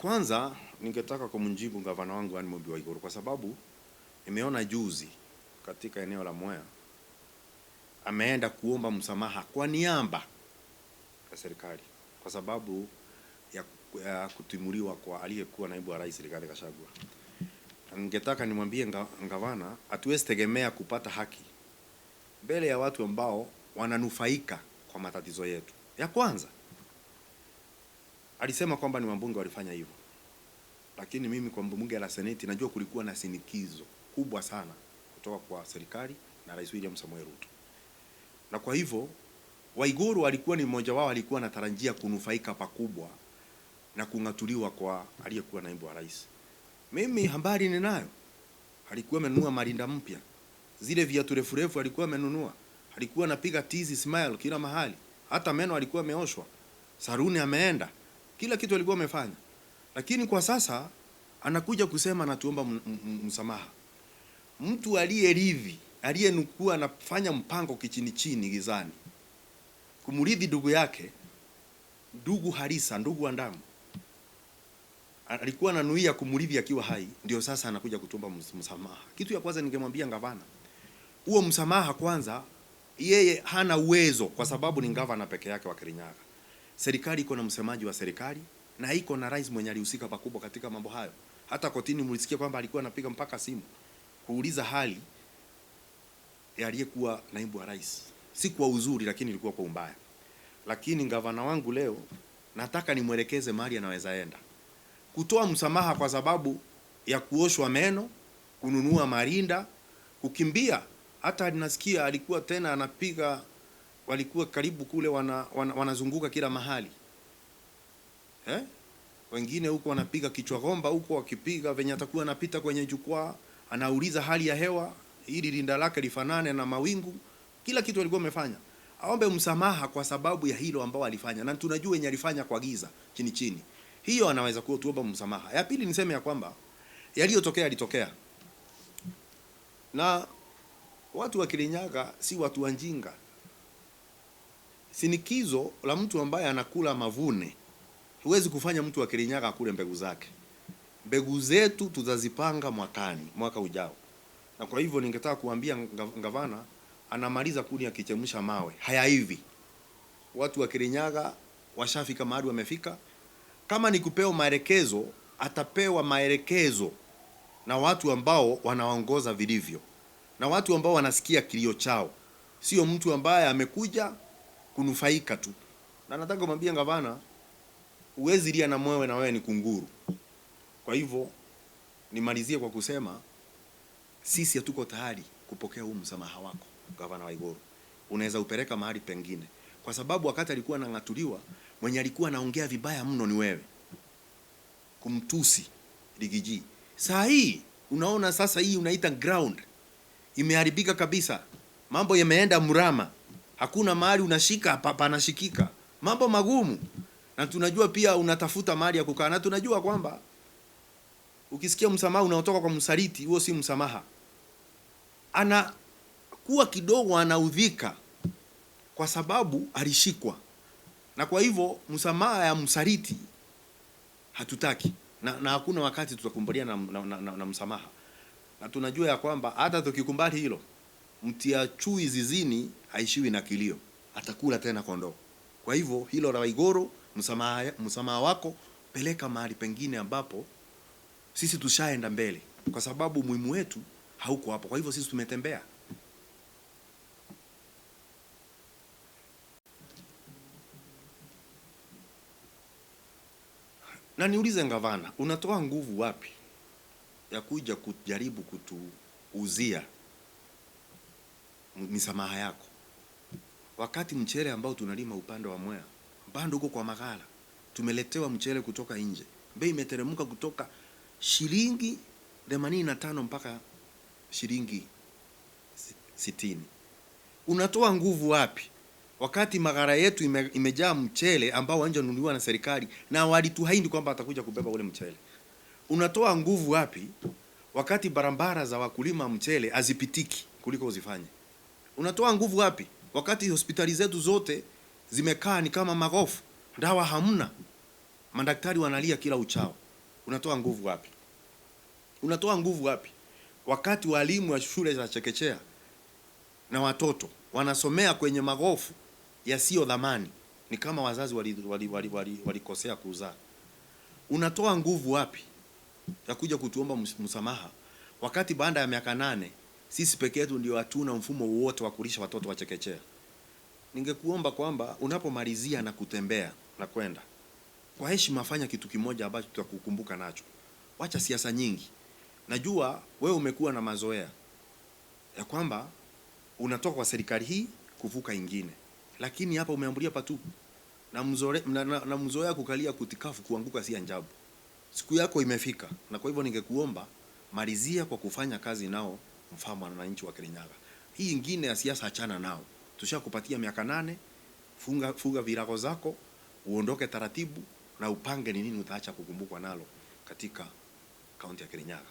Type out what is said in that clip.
Kwanza ningetaka kumjibu gavana wangu Anne Mumbi Waiguru kwa sababu nimeona juzi katika eneo la Mwea ameenda kuomba msamaha kwa niaba ya serikali kwa sababu ya kutimuliwa kwa aliyekuwa naibu wa rais Rigathi Gachagua. Ningetaka nimwambie gavana hatuwezi tegemea kupata haki mbele ya watu ambao wananufaika kwa matatizo yetu. Ya kwanza alisema kwamba ni wabunge walifanya hivyo. Lakini mimi kwa bunge la Seneti najua kulikuwa na sinikizo kubwa sana kutoka kwa serikali na Rais William Samoei Ruto. Na kwa hivyo Waiguru alikuwa ni mmoja wao, alikuwa anatarajia kunufaika pakubwa na kung'atuliwa kwa aliyekuwa naibu wa rais. Mimi habari ninayo. Alikuwa amenunua marinda mpya. Zile viatu refu alikuwa amenunua. Alikuwa anapiga tizi smile kila mahali. Hata meno alikuwa ameoshwa. Saruni ameenda. Kila kitu alikuwa amefanya. Lakini kwa sasa anakuja kusema anatuomba msamaha. Mtu aliyeridhi, aliyenukua anafanya mpango kichini chini gizani kumuridhi ndugu yake, ndugu harisa, ndugu wa damu, alikuwa ananuia kumuridhi akiwa hai, ndio sasa anakuja kutuomba msamaha. Kitu ya kwanza ningemwambia gavana, huo msamaha kwanza yeye hana uwezo kwa sababu ni gavana peke yake wa Kirinyaga. Serikali iko na msemaji wa serikali na iko na rais mwenye alihusika pakubwa katika mambo hayo. Hata kotini mlisikia kwamba alikuwa anapiga mpaka simu kuuliza hali ya aliyekuwa naibu wa rais. Si kwa uzuri, lakini ilikuwa kwa umbaya. Lakini gavana wangu leo nataka nimwelekeze mahali anaweza enda kutoa msamaha kwa sababu ya kuoshwa meno, kununua marinda, kukimbia. Hata nasikia alikuwa tena anapiga, walikuwa karibu kule wanazunguka kila mahali. Wengine huko wanapiga kichwa gomba huko, wakipiga venye atakuwa anapita kwenye jukwaa, anauliza hali ya hewa ili linda lake lifanane na mawingu. Kila kitu alikuwa amefanya. Aombe msamaha kwa sababu ya hilo ambao alifanya, na tunajua yenye alifanya kwa giza chini chini. Hiyo anaweza kuwa tuomba msamaha. Ya pili niseme ya kwamba yaliyotokea yalitokea. Na watu wa Kirinyaga si watu wanjinga. Sinikizo la mtu ambaye anakula mavune huwezi kufanya mtu wa Kirinyaga akule mbegu zake. Mbegu zetu tutazipanga mwaka ujao. Na kwa hivyo ningetaka kuambia gavana anamaliza kuni akichemsha mawe. Haya hivi. Watu wa Kirinyaga washafika mahali wamefika. Kama ni kupewa maelekezo, atapewa maelekezo na watu ambao wanaongoza vilivyo. Na watu ambao wanasikia kilio chao. Sio mtu ambaye amekuja kunufaika tu. Na nataka kumwambia gavana, uwezi lia na mwewe na wewe ni kunguru. Kwa hivyo nimalizie kwa kusema sisi hatuko tayari kupokea huu msamaha wako gavana Waiguru. Unaweza upeleka mahali pengine. Kwa sababu wakati alikuwa anang'atuliwa, mwenye alikuwa anaongea vibaya mno ni wewe. Kumtusi Rigiji. Saa hii unaona sasa hii unaita ground imeharibika kabisa. Mambo yameenda mrama. Hakuna mahali unashika panashikika. Mambo magumu. Na tunajua pia unatafuta mahali ya kukaa. Na tunajua kwamba ukisikia msamaha unaotoka kwa msaliti, huo si msamaha. Anakuwa kidogo anaudhika kwa sababu alishikwa. Na kwa hivyo msamaha ya msaliti hatutaki. Na hakuna wakati tutakumbalia na msamaha. Na tunajua ya kwamba hata tukikumbali hilo, mtia chui zizini haishiwi na kilio. Atakula tena kondoo. Kwa hivyo hilo la Waiguru, msamaha wako peleka mahali pengine ambapo sisi tushaenda mbele, kwa sababu muhimu wetu hauko hapo. Kwa hivyo sisi tumetembea. Na niulize gavana, unatoa nguvu wapi ya kuja kujaribu kutuuzia misamaha yako? Wakati mchele ambao tunalima upande wa Mwea, bado huko kwa maghala, tumeletewa mchele kutoka nje. Bei imeteremka kutoka shilingi 85 mpaka shilingi 60. Unatoa nguvu wapi wakati maghala yetu imejaa mchele ambao wanje nunuliwa na serikali na walituhaidi kwamba atakuja kubeba ule mchele? Unatoa nguvu wapi wakati barabara za wakulima mchele hazipitiki kuliko uzifanye? Unatoa nguvu wapi wakati hospitali zetu zote zimekaa ni kama magofu, dawa hamna, madaktari wanalia kila uchao? Unatoa nguvu wapi? Unatoa nguvu wapi wakati walimu wa shule za chekechea na watoto wanasomea kwenye magofu yasiyo dhamani? Ni kama wazazi walikosea kuzaa. Unatoa nguvu wapi ya kuja kutuomba msamaha wakati baada ya miaka 8 sisi peke yetu ndio hatuna mfumo wote wa kulisha watoto wa chekechea? Ningekuomba kwamba unapomalizia na kutembea na kwenda, kwa heshima fanya kitu kimoja ambacho tutakukumbuka nacho. Wacha siasa nyingi. Najua wewe umekuwa na mazoea ya kwamba unatoka kwa serikali hii kuvuka ingine, lakini hapa umeambulia patupu na mzoea kukalia kutikafu kuanguka si ajabu. Siku yako imefika, na kwa hivyo ningekuomba malizia kwa kufanya kazi nao mfano wananchi wa Kirinyaga. Hii ingine ya siasa achana nao. Tushakupatia miaka 8, funga virago zako, uondoke taratibu na upange ni nini utaacha kukumbukwa nalo katika kaunti ya Kirinyaga.